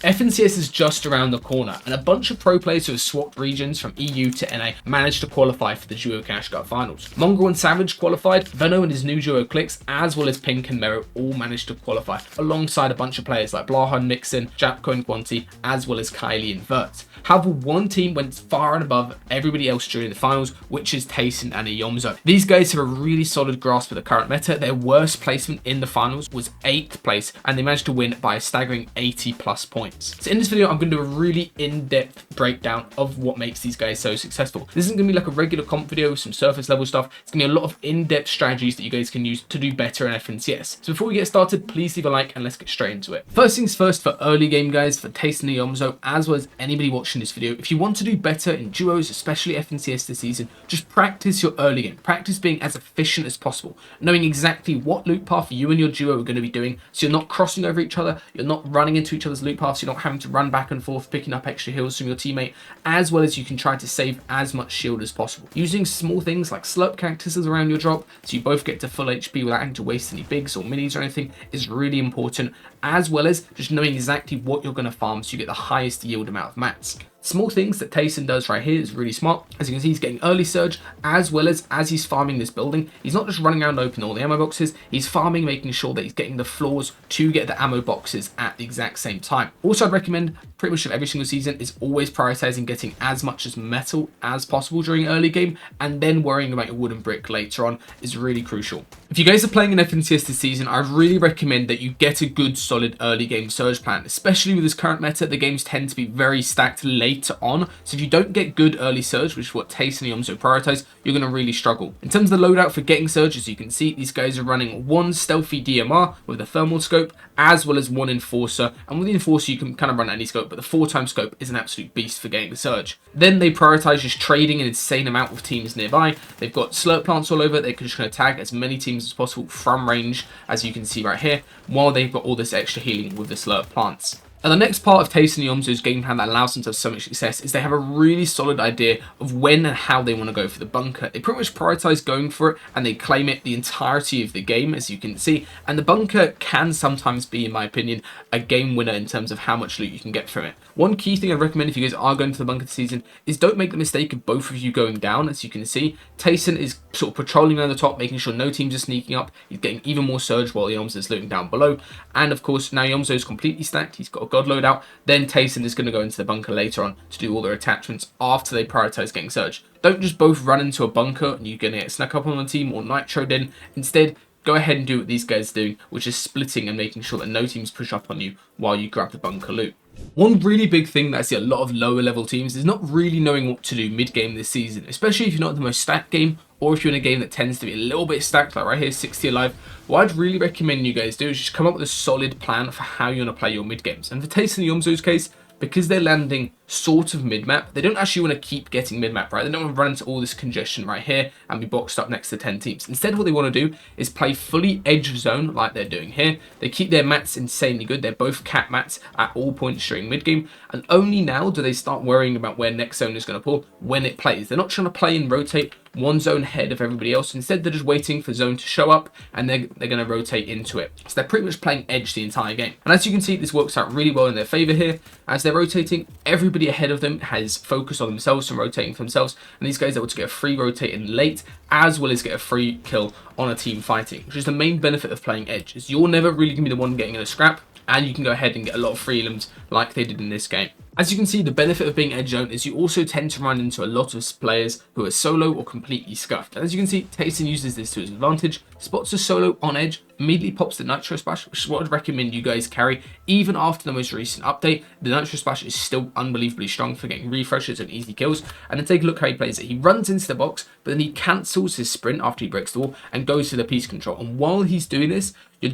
FNCS is just around the corner, and a bunch of pro players who have swapped regions from EU to NA managed to qualify for the Duo Cash Cup finals. Mongrel and Savage qualified, Veno and his new duo Clicks, as well as Pink and Mero all managed to qualify, alongside a bunch of players like Blaha, Nixon, Japco and Quanti, as well as Kylie and Vert. However, one team went far and above everybody else during the finals, which is Tayson and Eomzo. These guys have a really solid grasp of the current meta. Their worst placement in the finals was 8th place, and they managed to win by a staggering 80 plus points. So in this video, I'm going to do a really in-depth breakdown of what makes these guys so successful. This isn't going to be like a regular comp video with some surface level stuff. It's going to be a lot of in-depth strategies that you guys can use to do better in FNCS. So before we get started, please leave a like and let's get straight into it. First things first, for early game guys, for Tayson and Eomzo, as well as anybody watching this video, if you want to do better in duos, especially FNCS this season, just practice your early game. Practice being as efficient as possible, knowing exactly what loot path you and your duo are going to be doing, so you're not crossing over each other, you're not running into each other's loot paths, you're not having to run back and forth picking up extra heals from your teammate, as well as you can try to save as much shield as possible. Using small things like slurp cactuses around your drop, so you both get to full HP without having to waste any bigs or minis or anything, is really important, as well as just knowing exactly what you're going to farm so you get the highest yield amount of mats. Small things that Tayson does right here is really smart. As you can see, he's getting early surge, as well as he's farming this building, he's not just running around opening all the ammo boxes, he's farming, making sure that he's getting the floors to get the ammo boxes at the exact same time. Also, I'd recommend pretty much every single season is always prioritizing getting as much as metal as possible during early game, and then worrying about your wooden brick later on is really crucial. If you guys are playing an FNCS this season, I really recommend that you get a good solid early game surge plan, especially with this current meta. The games tend to be very stacked later on, so if you don't get good early surge, which is what Tayson and Eomzo prioritize, you're going to really struggle. In terms of the loadout for getting surge, as you can see, these guys are running 1 stealthy DMR with a thermal scope, as well as 1 enforcer, and with the enforcer you can kind of run any scope, but the 4x scope is an absolute beast for getting the surge. Then they prioritize just trading an insane amount of teams nearby. They've got slurp plants all over. They're just going to tag as many teams as possible from range, as you can see right here, while they've got all this extra healing with the slurp plants. And the next part of Tayson and Eomzo's game plan that allows them to have so much success is they have a really solid idea of when and how they want to go for the bunker. They pretty much prioritize going for it, and they claim it the entirety of the game, as you can see. And the bunker can sometimes be, in my opinion, a game winner in terms of how much loot you can get from it. One key thing I'd recommend if you guys are going to the bunker this season is don't make the mistake of both of you going down. As you can see, Tayson is sort of patrolling around the top, making sure no teams are sneaking up. He's getting even more surge while Eomzo is looting down below. And of course, now Eomzo is completely stacked. He's got a god loadout. Then Tayson is going to go into the bunker later on to do all their attachments after they prioritize getting surge. Don't just both run into a bunker and you're going to get snuck up on the team or nitroed in. Instead, go ahead and do what these guys are doing, which is splitting and making sure that no teams push up on you while you grab the bunker loot. One really big thing that I see a lot of lower level teams is not really knowing what to do mid-game this season, especially if you're not the most stacked game, or if you're in a game that tends to be a little bit stacked, like right here, 60 alive. What I'd really recommend you guys do is just come up with a solid plan for how you're going to play your mid-games. And for Tayson and Eomzo's case, because they're landing sort of mid-map, they don't actually want to keep getting mid-map, right? They don't want to run into all this congestion right here and be boxed up next to 10 teams. Instead, what they want to do is play fully edge zone like they're doing here. They keep their mats insanely good. They're both cap mats at all points during mid-game, and only now do they start worrying about where next zone is going to pull when it plays. They're not trying to play and rotate one zone ahead of everybody else. Instead, they're just waiting for zone to show up, and they're going to rotate into it. So they're pretty much playing edge the entire game. And as you can see, this works out really well in their favor here. As they're rotating, everybody ahead of them has focused on themselves and rotating for themselves, and these guys are able to get a free rotate in late, as well as get a free kill on a team fighting, which is the main benefit of playing edge, is you're never really going to be the one getting in a scrap, and you can go ahead and get a lot of free elims like they did in this game. As you can see, the benefit of being edge zone is you also tend to run into a lot of players who are solo or completely scuffed. And as you can see, Tayson uses this to his advantage, spots a solo on edge, immediately pops the Nitro Splash, which is what I'd recommend you guys carry. Even after the most recent update, the Nitro Splash is still unbelievably strong for getting refreshes and easy kills. And then take a look how he plays it. He runs into the box, but then he cancels his sprint after he breaks the wall and goes to the piece control. And while he's doing this, you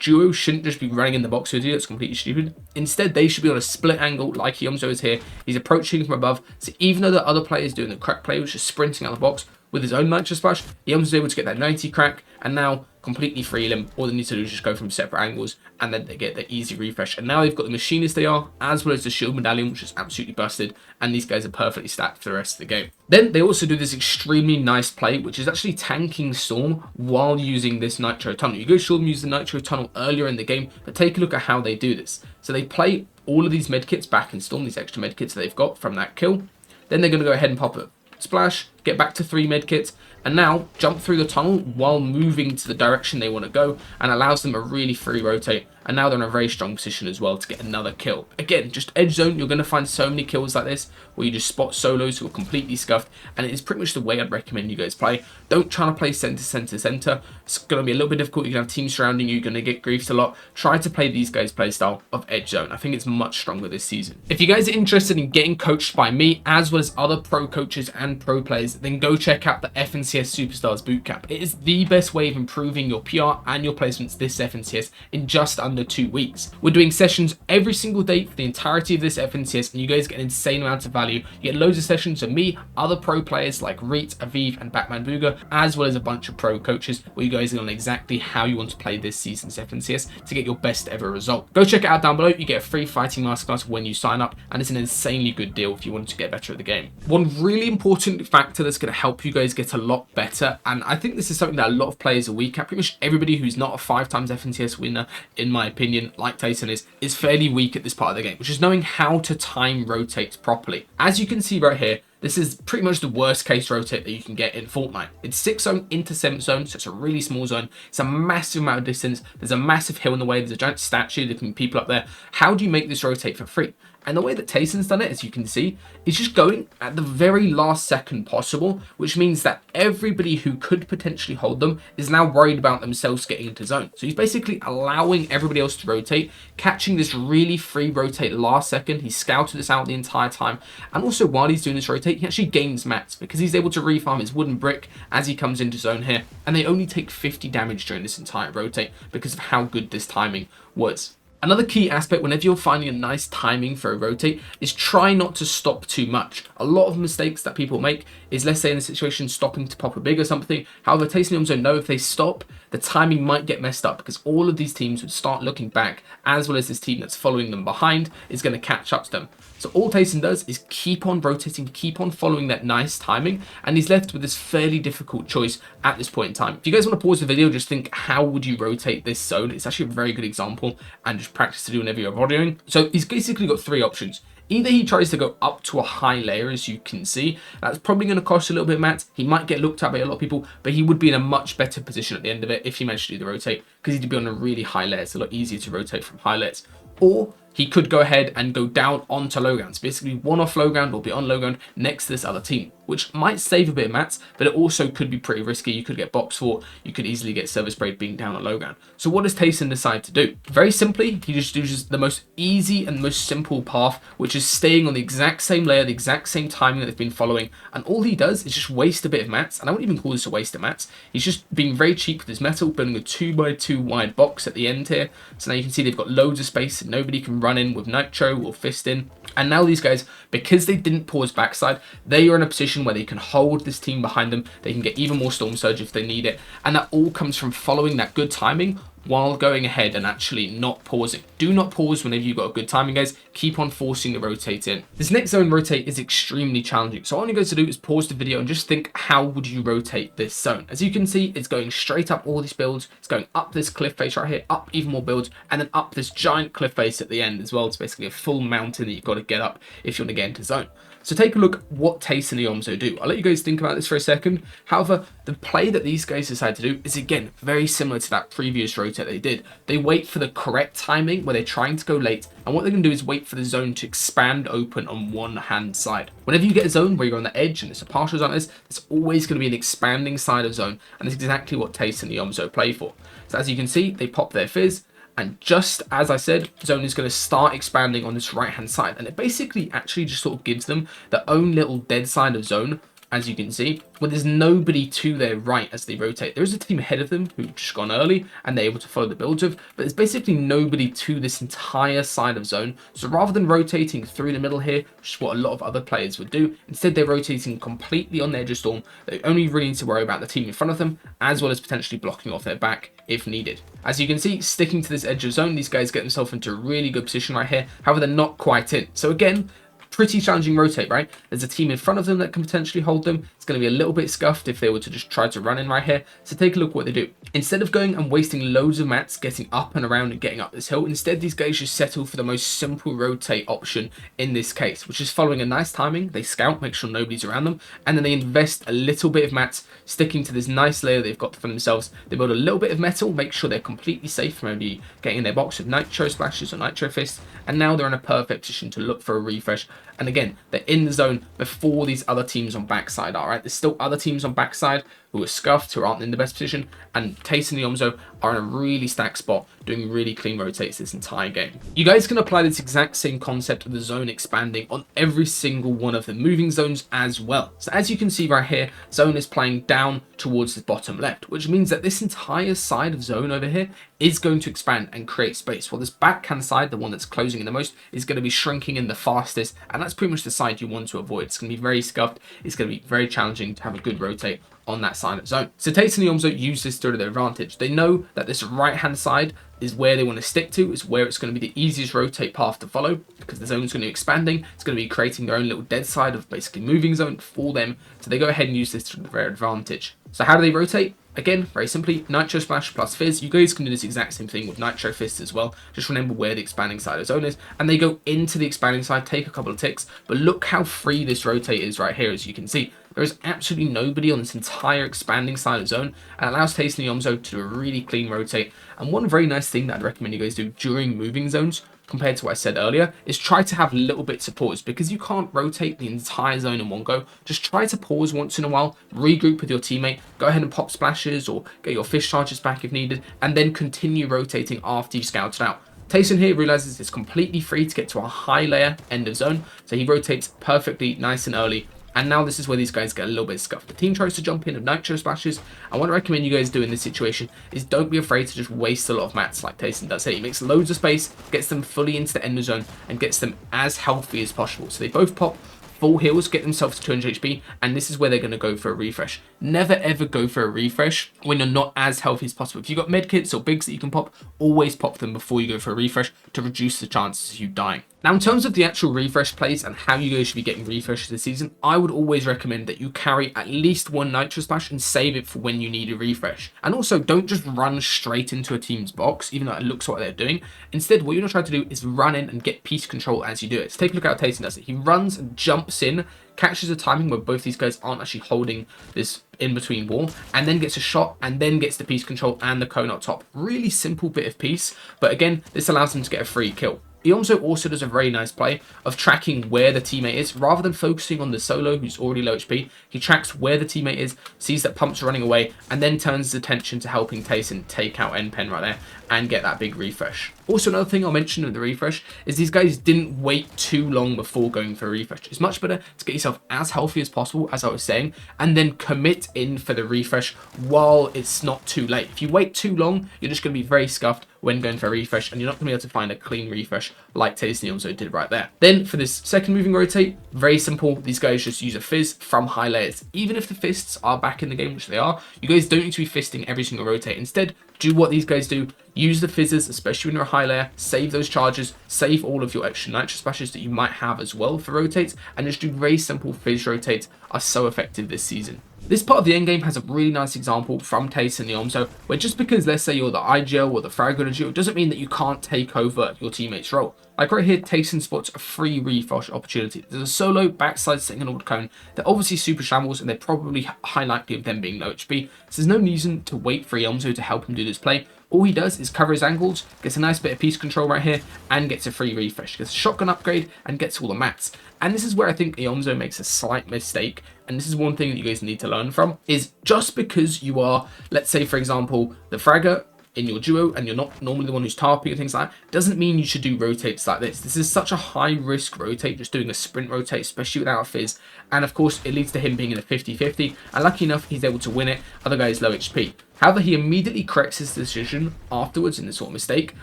duo shouldn't just be running in the box with you. That's completely stupid. Instead, they should be on a split angle like Eomzo is here. He's approaching from above. So even though the other player is doing the crack play, which is sprinting out of the box, with his own Nitro Splash, Eomzo was able to get that 90 crack, and now completely free them. All they need to do is just go from separate angles, and then they get the easy refresh. And now they've got the machinist they are, as well as the shield medallion, which is absolutely busted, and these guys are perfectly stacked for the rest of the game. Then they also do this extremely nice play, which is actually tanking Storm while using this Nitro Tunnel. You go sure them use the Nitro Tunnel earlier in the game, but take a look at how they do this. So they play all of these medkits back in Storm, these extra medkits that they've got from that kill. Then they're going to go ahead and pop a splash, get back to 3 medkits, and now jump through the tunnel while moving to the direction they want to go, and allows them a really free rotate. And now they're in a very strong position as well to get another kill. Again, just edge zone, you're going to find so many kills like this where you just spot solos who are completely scuffed, and it is pretty much the way I'd recommend you guys play. Don't try to play center, center, center. It's going to be a little bit difficult. You're going to have teams surrounding you, you're going to get griefed a lot. Try to play these guys' play style of edge zone. I think it's much stronger this season. If you guys are interested in getting coached by me, as well as other pro coaches and pro players, then go check out the FNCS Superstars Bootcamp. It is the best way of improving your PR and your placements this FNCS in just under 2 weeks. We're doing sessions every single day for the entirety of this FNCS, and you guys get an insane amount of value. You get loads of sessions of me, other pro players like Reet, Aviv, and Batman Booga, as well as a bunch of pro coaches where you guys learn exactly how you want to play this season's FNCS to get your best ever result. Go check it out down below. You get a free fighting masterclass when you sign up, and it's an insanely good deal if you want to get better at the game. One really important factor that's going to help you guys get a lot better, and I think this is something that a lot of players are weak at. Pretty much everybody who's not a 5 times FNCS winner, in my opinion, like Tayson is fairly weak at this part of the game, which is knowing how to time rotates properly. As you can see right here, this is pretty much the worst case rotate that you can get in Fortnite. It's 6th zone into 7th zone, so it's a really small zone. It's a massive amount of distance. There's a massive hill in the way. There's a giant statue. There can be people up there. How do you make this rotate for free? And the way that Tayson's done it, as you can see, is just going at the very last second possible, which means that everybody who could potentially hold them is now worried about themselves getting into zone. So he's basically allowing everybody else to rotate, catching this really free rotate last second. He scouted this out the entire time. And also while he's doing this rotate, he actually gains mats because he's able to refarm his wooden brick as he comes into zone here. And they only take 50 damage during this entire rotate because of how good this timing was. Another key aspect whenever you're finding a nice timing for a rotate is try not to stop too much. A lot of mistakes that people make is, let's say in a situation, stopping to pop a big or something. However, Tayson and Eomzo know if they stop, the timing might get messed up because all of these teams would start looking back, as well as this team that's following them behind is going to catch up to them. So all Tayson does is keep on rotating, keep on following that nice timing, and he's left with this fairly difficult choice at this point in time. If you guys want to pause the video, just think, how would you rotate this zone? It's actually a very good example, and just practice to do whenever you're VODing. So he's basically got 3 options. Either he tries to go up to a high layer, as you can see. That's probably going to cost a little bit of mats. He might get looked at by a lot of people, but he would be in a much better position at the end of it if he managed to do the rotate, because he'd be on a really high layer. It's a lot easier to rotate from high layers. Or he could go ahead and go down onto low ground. So basically one off low ground or be on low ground next to this other team, which might save a bit of mats, but it also could be pretty risky. You could get box fought, you could easily get service sprayed being down on low ground. So what does Tayson decide to do? Very simply, he just chooses the most easy and most simple path, which is staying on the exact same layer, the exact same timing that they've been following. And all he does is just waste a bit of mats. And I wouldn't even call this a waste of mats. He's just being very cheap with his metal, building a 2x2 wide box at the end here. So now you can see they've got loads of space and nobody can run in with nitro or fist in. And now these guys, because they didn't pause backside, they are in a position where they can hold this team behind them. They can get even more storm surge if they need it. And that all comes from following that good timing while going ahead and actually not pausing. Do not pause whenever you've got a good timing, guys. Keep on forcing the rotate in. This next zone rotate is extremely challenging. So all you guys to do is pause the video and just think, how would you rotate this zone? As you can see, it's going straight up all these builds. It's going up this cliff face right here, up even more builds, and then up this giant cliff face at the end as well. It's basically a full mountain that you've got to get up if you want to get into zone. So take a look at what Tayson and Eomzo do. I'll let you guys think about this for a second. However, the play that these guys decide to do is, again, very similar to that previous rotate they did. They wait for the correct timing where they're trying to go late, and what they're going to do is wait for the zone to expand open on one hand side. Whenever you get a zone where you're on the edge and it's a partial zone, there's always going to be an expanding side of zone, and that's exactly what Tayson and Eomzo play for. So as you can see, they pop their fizz, and just as I said, zone is going to start expanding on this right hand side, and it basically actually just sort of gives them their own little dead side of zone as you can see, when there's nobody to their right as they rotate. There is a team ahead of them who've just gone early and they're able to follow the builds of, but there's basically nobody to this entire side of zone. So rather than rotating through the middle here, which is what a lot of other players would do, instead they're rotating completely on the edge of storm. They only really need to worry about the team in front of them, as well as potentially blocking off their back if needed. As you can see, sticking to this edge of zone, these guys get themselves into a really good position right here. However, they're not quite in. So again, pretty challenging rotate, right? There's a team in front of them that can potentially hold them. It's going to be a little bit scuffed if they were to just try to run in right here. So take a look what they do. Instead of going and wasting loads of mats getting up and around and getting up this hill, instead these guys just settle for the most simple rotate option in this case, which is following a nice timing. They scout, make sure nobody's around them, and then they invest a little bit of mats sticking to this nice layer they've got for themselves. They build a little bit of metal, make sure they're completely safe from maybe getting in their box with nitro splashes or nitro fists, and now they're in a perfect position to look for a refresh. And again, they're in the zone before these other teams on backside are, right? There's still other teams on backside who are scuffed, who aren't in the best position, and Tayson and Eomzo are in a really stacked spot, doing really clean rotates this entire game. You guys can apply this exact same concept of the zone expanding on every single one of the moving zones as well. So as you can see right here, zone is playing down towards the bottom left, which means that this entire side of zone over here is going to expand and create space, while this backhand side, the one that's closing in the most, is going to be shrinking in the fastest, and that's pretty much the side you want to avoid. It's going to be very scuffed, it's going to be very challenging to have a good rotate on that side of zone. So Tayson and Eomzo use this to their advantage. They know that this right hand side is where they want to stick to, is where it's going to be the easiest rotate path to follow, because the zone is going to be expanding. It's going to be creating their own little dead side of basically moving zone for them. So they go ahead and use this to their advantage. So how do they rotate? Again, very simply, Nitro Splash plus Fizz. You guys can do this exact same thing with Nitro Fist as well. Just remember where the expanding side of zone is. And they go into the expanding side, take a couple of ticks. But look how free this rotate is right here, as you can see. There is absolutely nobody on this entire expanding side of zone, and allows Tayson and Eomzo to do a really clean rotate. And one very nice thing that I'd recommend you guys do during moving zones, compared to what I said earlier, is try to have little bits of pause, because you can't rotate the entire zone in one go. Just try to pause once in a while, regroup with your teammate, go ahead and pop splashes or get your fish charges back if needed, and then continue rotating after you've scouted out. Tayson here realizes it's completely free to get to a high layer end of zone, so he rotates perfectly nice and early. And now this is where these guys get a little bit scuffed. The team tries to jump in with nitro splashes. And what I recommend you guys do in this situation is don't be afraid to just waste a lot of mats like Tayson does here. He makes loads of space, gets them fully into the end of zone, and gets them as healthy as possible. So they both pop full heals, get themselves to 200 HP, and this is where they're going to go for a refresh. Never ever go for a refresh when you're not as healthy as possible. If you've got medkits or bigs that you can pop, always pop them before you go for a refresh to reduce the chances of you dying. Now, in terms of the actual refresh plays and how you guys should be getting refreshes this season, I would always recommend that you carry at least one Nitro Splash and save it for when you need a refresh. And also, don't just run straight into a team's box, even though it looks what they're doing. Instead, what you're going to try to do is run in and get piece control as you do it. So take a look at how Tayson does it. He runs and jumps in, catches a timing where both these guys aren't actually holding this in-between wall, and then gets a shot, and then gets the piece control and the cone up top. Really simple bit of piece, but again, this allows him to get a free kill. Eomzo also does a very nice play of tracking where the teammate is. Rather than focusing on the solo who's already low HP, he tracks where the teammate is, sees that Pump's running away, and then turns his attention to helping Tayson take out NPen right there and get that big refresh. Also, another thing I'll mention with the refresh is these guys didn't wait too long before going for a refresh. It's much better to get yourself as healthy as possible, as I was saying, and then commit in for the refresh while it's not too late. If you wait too long, you're just going to be very scuffed when going for a refresh, and you're not going to be able to find a clean refresh like Tayson also did right there. Then for this second moving rotate, very simple. These guys just use a fizz from high layers. Even if the fists are back in the game, which they are, you guys don't need to be fisting every single rotate. Instead, do what these guys do. Use the fizzes, especially when you're a high layer. Save those charges. Save all of your extra nitro splashes that you might have as well for rotates, and just do very simple fizz rotates. Are so effective this season. This part of the endgame has a really nice example from Tayson and Eomzo, where just because, let's say, you're the IGL or the Fragile, doesn't mean that you can't take over your teammate's role. Like right here, Tayson spots a free refresh opportunity. There's a solo backside signal cone. They're obviously super shambles, and they're probably high likely of them being low HP, so there's no reason to wait for Eomzo to help him do this play. All he does is cover his angles, gets a nice bit of piece control right here, and gets a free refresh. Gets a shotgun upgrade, and gets all the mats. And this is where I think Eomzo makes a slight mistake, and this is one thing that you guys need to learn from, is just because you are, let's say for example, the fragger in your duo and you're not normally the one who's tarping and things like that, doesn't mean you should do rotates like this. This is such a high risk rotate, just doing a sprint rotate, especially without a fizz. And of course, it leads to him being in a 50-50. And lucky enough, he's able to win it. Other guys low HP. However, he immediately corrects his decision afterwards in this sort of mistake,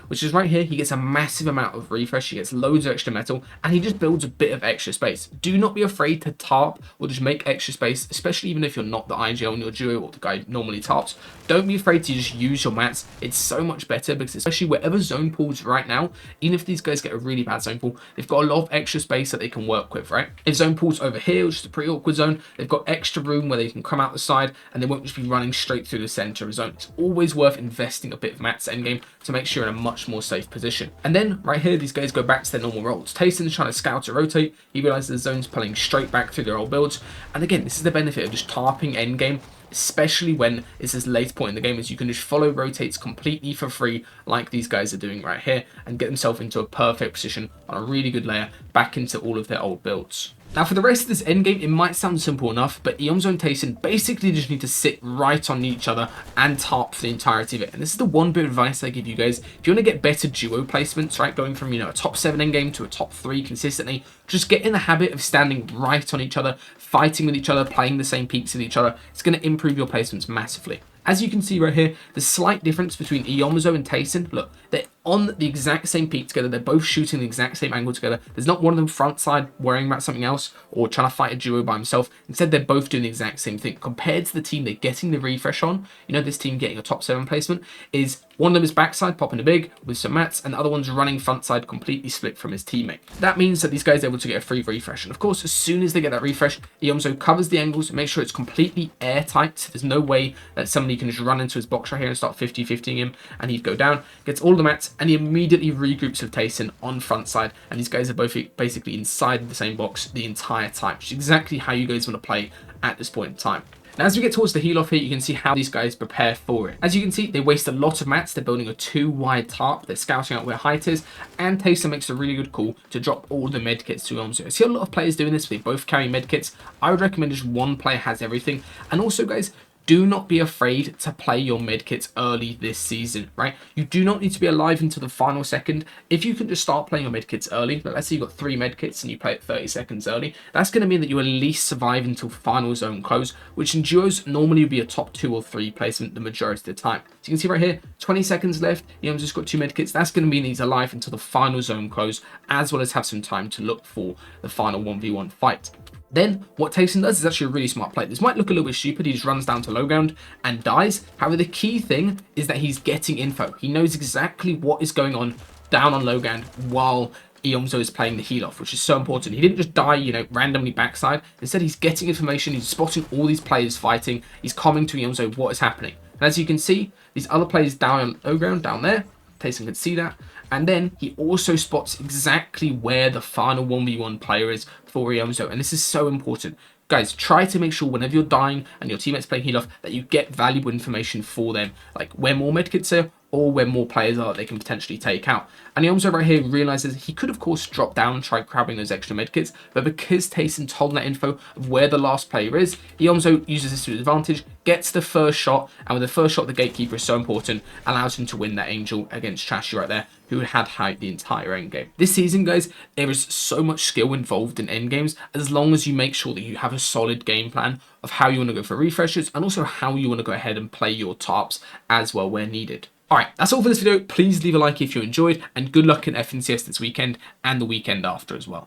which is right here. He gets a massive amount of refresh, he gets loads of extra metal, and he just builds a bit of extra space. Do not be afraid to tarp or just make extra space, especially even if you're not the IGL in your duo or the guy who normally tarps. Don't be afraid to just use your mats. It's so much better because especially wherever zone pools right now, even if these guys get a really bad zone pool, they've got a lot of extra space that they can work with, right? If zone pool's over here, which is a pretty awkward zone, they've got extra room where they can come out the side and they won't just be running straight through the center of zone. It's always worth investing a bit of mats endgame to make sure you're in a much more safe position. And then right here, these guys go back to their normal roles. Tayson's trying to scout or rotate. He realizes the zone's pulling straight back through their old builds. And again, this is the benefit of just tarping endgame, especially when it's this late point in the game, is you can just follow rotates completely for free like these guys are doing right here and get themselves into a perfect position on a really good layer back into all of their old builds. Now for the rest of this endgame, it might sound simple enough, but Eomzo and Tayson basically just need to sit right on each other and tarp for the entirety of it. And this is the one bit of advice I give you guys. If you want to get better duo placements, right, going from, a top 7 endgame to a top 3 consistently, just get in the habit of standing right on each other, fighting with each other, playing the same peaks with each other. It's going to improve your placements massively. As you can see right here, the slight difference between Eomzo and Tayson, look, they're on the exact same peak together. They're both shooting the exact same angle together. There's not one of them front side worrying about something else or trying to fight a duo by himself. Instead, they're both doing the exact same thing. Compared to the team they're getting the refresh on, this team getting a top 7 placement, is one of them is backside popping a big with some mats, and the other one's running front side completely split from his teammate. That means that these guys are able to get a free refresh. And of course, as soon as they get that refresh, Eomzo covers the angles, make sure it's completely airtight. There's no way that somebody can just run into his box right here and start 50-50ing him and he'd go down. Gets all the mats and he immediately regroups with Tayson on front side, and these guys are both basically inside the same box the entire time, which is exactly how you guys want to play at this point in time. Now, as we get towards the heal off here, you can see how these guys prepare for it. As you can see, they waste a lot of mats. They're building a 2-wide tarp. They're scouting out where height is, and Tayson makes a really good call to drop all the medkits to Eomzo. I see a lot of players doing this. They both carry medkits. I would recommend just one player has everything. And also, guys, do not be afraid to play your medkits early this season, right? You do not need to be alive until the final second. If you can just start playing your medkits early, let's say you've got 3 medkits and you play it 30 seconds early, that's going to mean that you at least survive until final zone close, which in duos normally would be a top 2 or 3 placement the majority of the time. So you can see right here, 20 seconds left, Eomzo's just got 2 medkits. That's going to mean he's alive until the final zone close, as well as have some time to look for the final 1v1 fight. Then, what Tayson does is actually a really smart play. This might look a little bit stupid. He just runs down to low ground and dies. However, the key thing is that he's getting info. He knows exactly what is going on down on low ground while Eomzo is playing the heal off, which is so important. He didn't just die, randomly backside. Instead, he's getting information. He's spotting all these players fighting. He's coming to Eomzo what is happening. And as you can see, these other players down on low ground, down there, Tayson can see that. And then he also spots exactly where the final 1v1 player is for Eomzo. And this is so important. Guys, try to make sure whenever you're dying and your teammate's playing heal off that you get valuable information for them. Like where more medkits are or where more players are they can potentially take out. And Eomzo right here realizes he could of course drop down and try grabbing those extra medkits, but because Tayson told him that info of where the last player is, Eomzo uses this to his advantage, gets the first shot, and with the first shot the gatekeeper is so important, allows him to win that angel against Trashy right there, who had height the entire endgame. This season, guys, there is so much skill involved in endgames, as long as you make sure that you have a solid game plan of how you want to go for refreshes, and also how you want to go ahead and play your tarps as well where needed. Alright, that's all for this video. Please leave a like if you enjoyed, and good luck in FNCS this weekend and the weekend after as well.